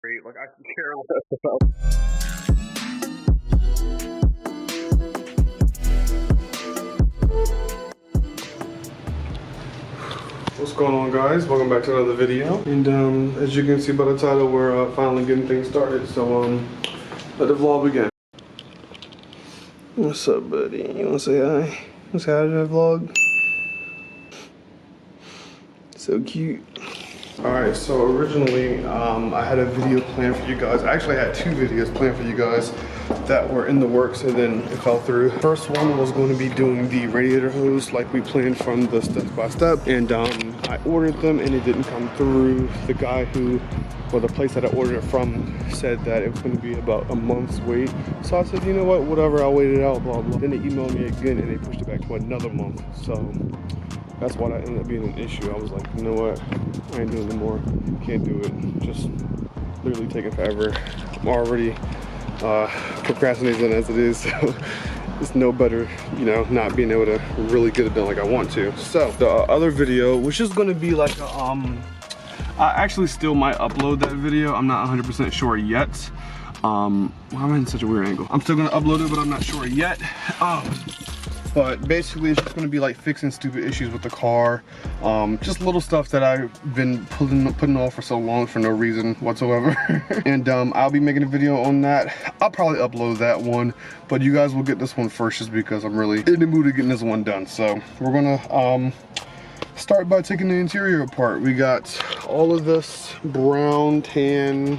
great. Like, I can care less about. What's going on, guys? Welcome back to another video. And as you can see by the title, we're finally getting things started. So let the vlog begin. What's up, buddy? You wanna say hi? Wanna say hi to the vlog? So cute. Alright, so originally I had a video planned for you guys. I actually had two videos planned for you guys that were in the works, and then it fell through. First one was going to be doing the radiator hose like we planned from the step-by-step, and I ordered them and it didn't come through. The guy who, or the place that I ordered it from, said that it was going to be about a month's wait. So I said, you know what, whatever, I'll wait it out, blah blah. Then they emailed me again and they pushed it back to another month. So that's why that ended up being an issue. I was like, you know what, I ain't doing it anymore. Can't do it. Just literally taking forever. I'm already procrastinating as it is, so it's no better, you know, not being able to really get it done like I want to. So the other video, which is going to be like a, I actually still might upload that video. I'm not 100% sure yet. Why am I in such a weird angle? I'm still gonna upload it, but I'm not sure yet. But basically it's just gonna be like fixing stupid issues with the car. Just little stuff that I've been putting off for so long for no reason whatsoever. And I'll be making a video on that. I'll probably upload that one, but you guys will get this one first just because I'm really in the mood of getting this one done. So we're gonna start by taking the interior apart. We got all of this brown, tan,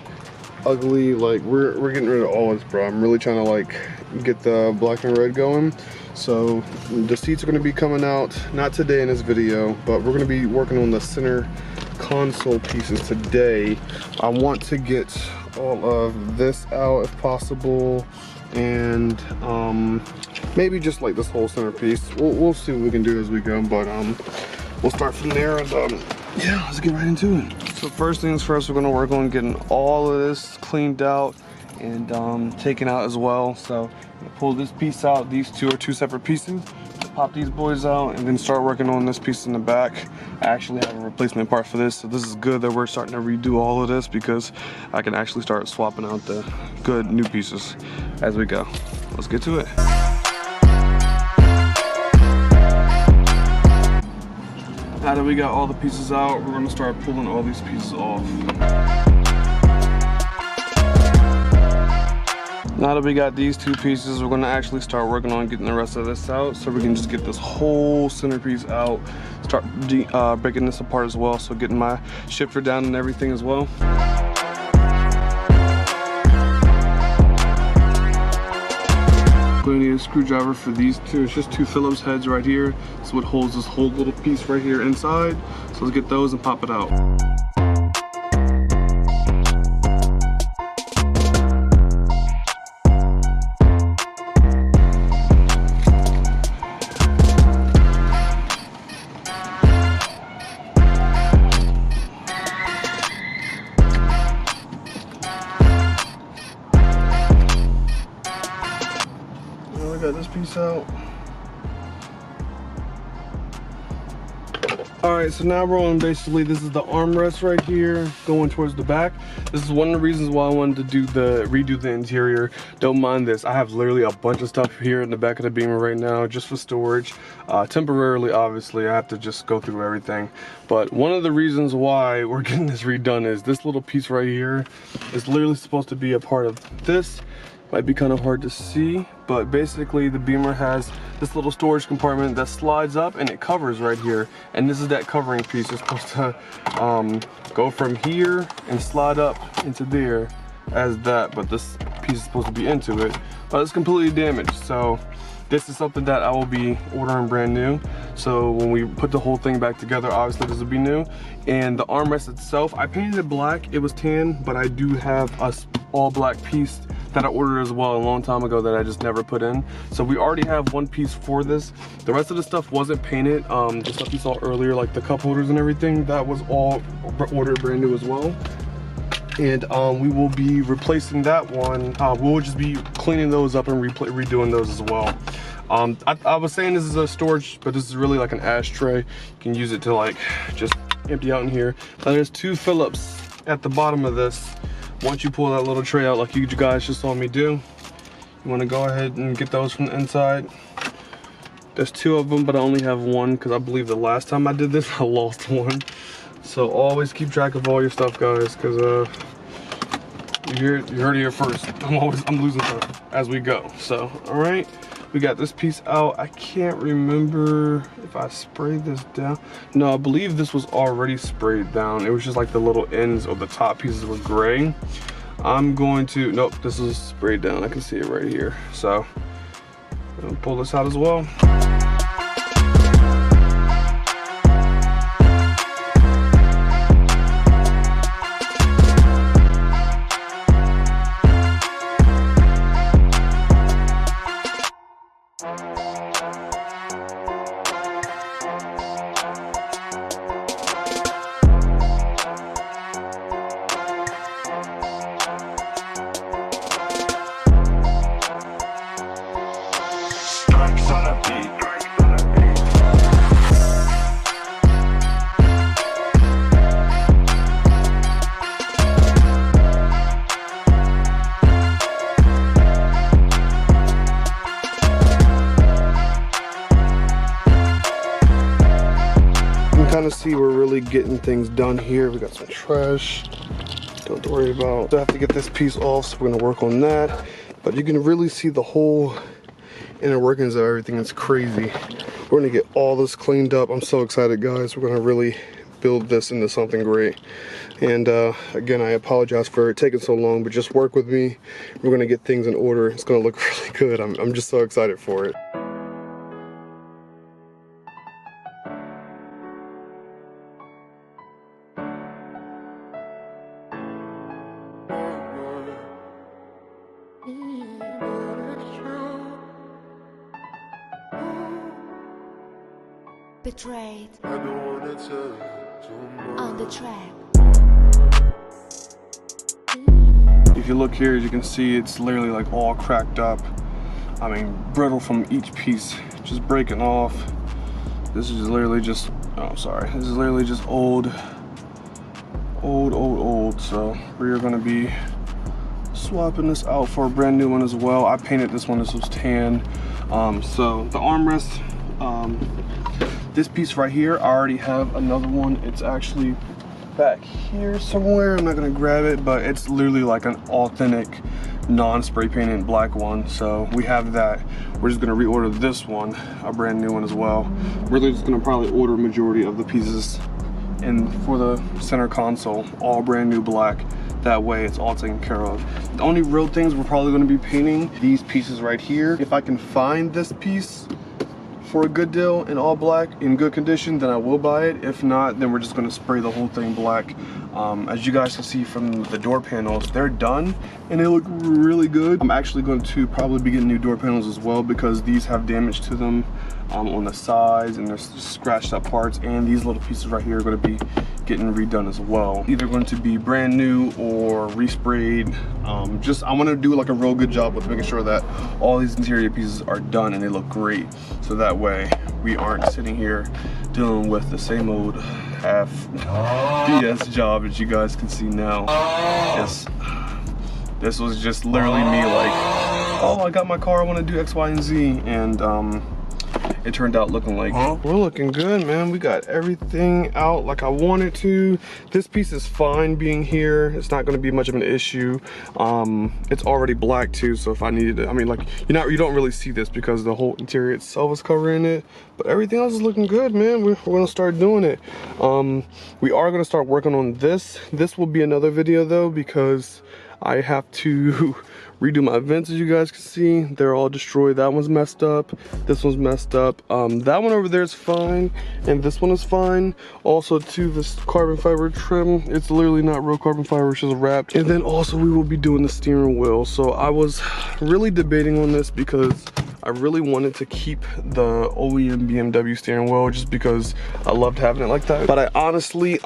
ugly, like we're getting rid of all this, bro. I'm really trying to like get the black and red going. So the seats are going to be coming out, not today in this video, but we're going to be working on the center console pieces today. I want to get all of this out if possible, and maybe just like this whole center piece. We'll see what we can do as we go, but we'll start from there, and yeah, let's get right into it. So first things first, we're going to work on getting all of this cleaned out and taken out as well. So pull this piece out. These two are two separate pieces. Pop these boys out and then start working on this piece in the back. I actually have a replacement part for this, so this is good that we're starting to redo all of this because I can actually start swapping out the good new pieces as we go. Let's get to it. Now that we got all the pieces out, we're going to start pulling all these pieces off. Now that we got these two pieces, we're going to actually start working on getting the rest of this out so we can just get this whole centerpiece out, start breaking this apart as well, so getting my shifter down and everything as well. Going to need a screwdriver for these two. It's just two Phillips heads right here. That's what holds this whole little piece right here inside. So let's get those and pop it out. Got this piece out. Alright, so now we're on basically, this is the armrest right here going towards the back. This is one of the reasons why I wanted to redo the interior. Don't mind this. I have literally a bunch of stuff here in the back of the Beamer right now just for storage. Temporarily, obviously, I have to just go through everything. But one of the reasons why we're getting this redone is this little piece right here is literally supposed to be a part of this. Might be kind of hard to see, but basically the Beamer has this little storage compartment that slides up and it covers right here. And this is that covering piece. It's supposed to go from here and slide up into there as that, but this piece is supposed to be into it. But it's completely damaged, so this is something that I will be ordering brand new. So when we put the whole thing back together, obviously this will be new. And the armrest itself, I painted it black. It was tan, but I do have a all black piece that I ordered as well a long time ago that I just never put in. So we already have one piece for this. The rest of the stuff wasn't painted. The stuff you saw earlier, like the cup holders and everything, that was all ordered brand new as well. And we will be replacing that one. We'll just be cleaning those up and redoing those as well. I was saying this is a storage, but this is really like an ashtray. You can use it to like just empty out in here. Now there's two Phillips at the bottom of this once you pull that little tray out like you guys just saw me do, you want to go ahead and get those from the inside. There's 2 of them, but I only have 1 because I believe the last time I did this I lost 1. So always keep track of all your stuff, guys, because you heard it here first. I'm losing stuff as we go. So all right, we got this piece out. I can't remember if I sprayed this down. No, I believe this was already sprayed down. It was just like the little ends of the top pieces were gray. I'm going to, nope, this is sprayed down. I can see it right here. So I'm gonna pull this out as well. Kind of see we're really getting things done here. We got some trash, don't have to worry about. I have to get this piece off, so we're gonna work on that. But you can really see the whole inner workings of everything. It's crazy. We're gonna get all this cleaned up. I'm so excited, guys. We're gonna really build this into something great. And again, I apologize for it taking so long, but just work with me. We're gonna get things in order. It's gonna look really good. I'm just so excited for it. Betrayed on the track. If you look here, as you can see, it's literally like all cracked up. I mean, brittle from each piece, just breaking off. This is literally just, oh sorry, this is literally just old. So we are gonna be swapping this out for a brand new one as well. I painted this one, this was tan. So the armrest, this piece right here, I already have another one. It's actually back here somewhere. I'm not gonna grab it, but it's literally like an authentic non-spray painted black one. So we have that. We're just gonna reorder this one, a brand new one as well. We're just gonna probably order a majority of the pieces and for the center console, all brand new black. That way it's all taken care of. The only real things we're probably gonna be painting these pieces right here. If I can find this piece for a good deal in all black in good condition, then I will buy it. If not, then we're just gonna spray the whole thing black. As you guys can see from the door panels, they're done and they look really good. I'm actually going to probably be getting new door panels as well because these have damage to them on the sides and there's scratched up parts, and these little pieces right here are going to be getting redone as well. Either going to be brand new or resprayed. I want to do like a real good job with making sure that all these interior pieces are done and they look great, so that way we aren't sitting here dealing with the same old half BS job that you guys can see now. This was just literally me like, oh, I got my car, I want to do X, Y, and Z, and it turned out looking like, we're looking good, man. We got everything out like I wanted to. This piece is fine being here. It's not going to be much of an issue. It's already black too, so if I needed it, I mean, like, you don't really see this because the whole interior itself is covering it, but everything else is looking good, man. We're going to start doing it. We are going to start working on this. This will be another video though, because I have to redo my vents. As you guys can see, they're all destroyed. That one's messed up, this one's messed up. That one over there is fine, and this one is fine. Also too, this carbon fiber trim, it's literally not real carbon fiber, it's just wrapped. And then also we will be doing the steering wheel. So I was really debating on this because I I really wanted to keep the OEM BMW steering wheel just because I loved having it like that. But I honestly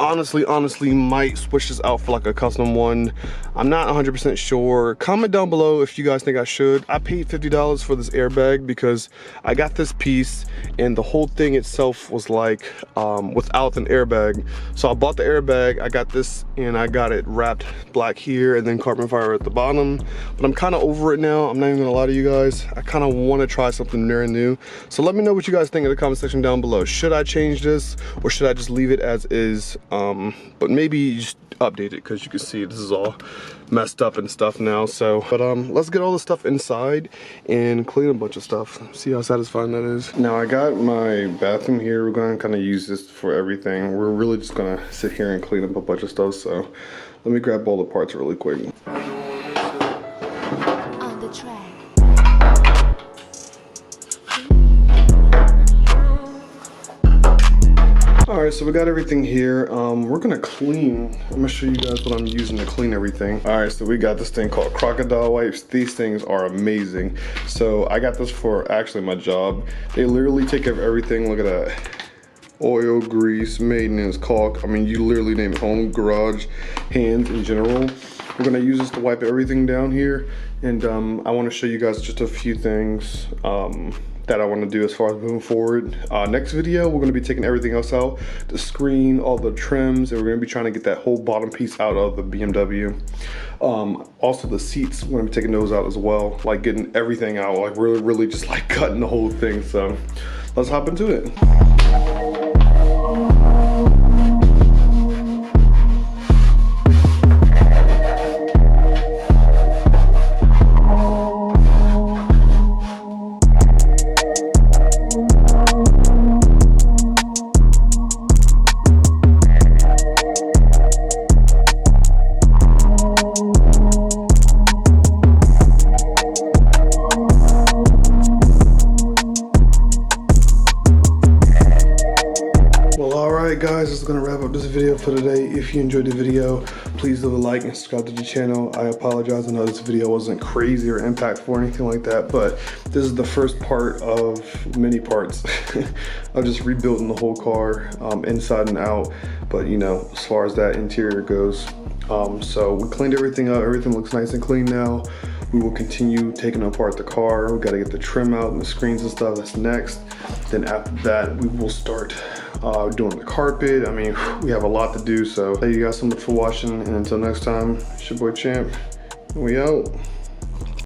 might switch this out for like a custom one. I'm not 100% sure. Comment down below if you guys think I should. I paid $50 for this airbag because I got this piece and the whole thing itself was like without an airbag. So I bought the airbag, I got this, and I got it wrapped black here and then carbon fiber at the bottom. But I'm kind of over it now. I'm not even gonna lie to you guys. I kind of want to try something new. So let me know what you guys think in the comment section down below. Should I change this or should I just leave it as is? But maybe just update it, because you can see this is all messed up and stuff now. So but let's get all the stuff inside and clean a bunch of stuff. See how satisfying that is. Now I got my bathroom here. We're gonna kind of use this for everything. We're really just gonna sit here and clean up a bunch of stuff. So let me grab all the parts really quick. On the track. Alright, so we got everything here. We're gonna clean. I'm gonna show you guys what I'm using to clean everything. Alright, so we got this thing called crocodile wipes. These things are amazing. So I got this for actually my job. They literally take care of everything. Look at that. Oil, grease, maintenance, caulk. I mean, you literally name it. Home, garage, hands in general. We're gonna use this to wipe everything down here. And I wanna show you guys just a few things that I want to do as far as moving forward. Next video, we're going to be taking everything else out, the screen, all the trims, and we're going to be trying to get that whole bottom piece out of the BMW. Also the seats, we're going to be taking those out as well, like getting everything out, like really just like cutting the whole thing. So let's hop into it. Guys, this is gonna wrap up this video for today. If you enjoyed the video, please leave a like and subscribe to the channel. I apologize, I know this video wasn't crazy or impactful or anything like that, but this is the first part of many parts of just rebuilding the whole car inside and out. But you know, as far as that interior goes, so we cleaned everything up. Everything looks nice and clean now. We will continue taking apart the car. We gotta get the trim out and the screens and stuff. That's next. Then after that, we will start doing the carpet. I mean, we have a lot to do. So thank you guys so much for watching. And until next time, it's your boy Champ. We out.